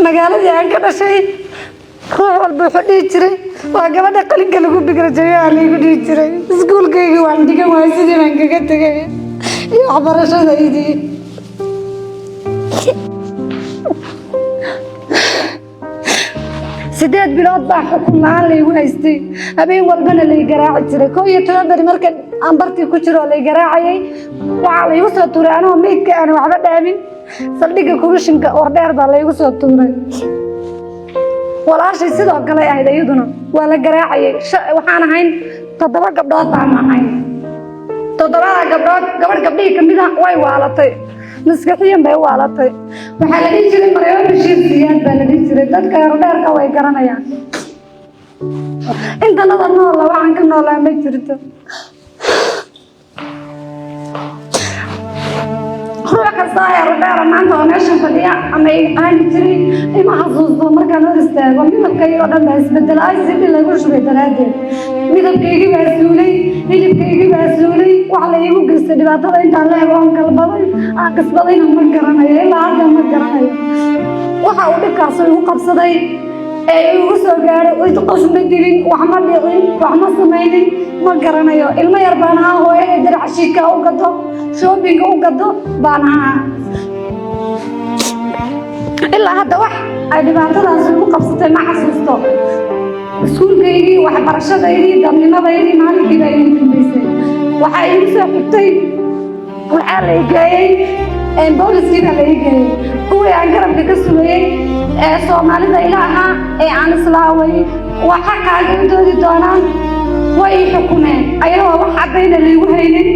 magaaladii aan ka dhashay ruux walba wuxuu dhihi jiray waa gabadha qalinka lagu bigrajayaa lagu dhihi jiray iskuulkayga waan dhigan waay sidii baan kaga tegay iyo waxbarashadaydii sideed bilood baa xukun la'aan laygu haystay habeen walbana lay garaaci jiray 11 bari marka aan bartii ku jiro lay garaacayay waxaa laygu soo tuuray anoo meydka aan waxba dhaamin saldhigga kurushinka oo dheer baa laygu soo tuuray walaashay sidoo kale ahayd iyaduna waa la garaacayay waxaan ahayn 7 gabdhood baan ahayn 7 gabdhood gabadh gabdhihii kamid ah way waalatay maskaxiyan bay waalatay waxaa la dhihi jiray Maryam Bashiir Siyaad baa la dhihi jiray dadka dheerka way garanayaan inta nada nool waxaan ka noolaa ma jirto ruux kasta ayaa dheer maanta oo meesha fadhiya ama aan jiray ima xasuusto markaan hor istaago midabkayga oo dhan baa isbedelay sidii lagu shubay daraadeed midabkayga baa suulay hilibkayga baa suulay waxa la igu geystay dhibaatada intaan la eego galbaday aan kasbadayna ma garanayo ilaa hadda ma garanayo waxa uu dhibkaas igu qabsaday ee igu soo gaaray oo qof ma dilin wax ma dhicin wax ma samaynin ma garanayo ilmo yar baan ahaa hooyaday dirac shiika u gado shopping u gado baan ahaa ilaa hadda wax ay dhibaatadaas igu qabsatay ma xasuusto iskuulkaygii waxbarashadaydii dadnimadaydii maalinkii baa igu dambeysay waxaa igu soo xigtay waxaa la geeyay booliskii baa la geeyay kuwii aan garabka ka sugayay ee Soomaalida ilaaha ee aan islaaway waxa kaaga doodi doonaan way xukumeen ayagoo wax cadayna lagu haynin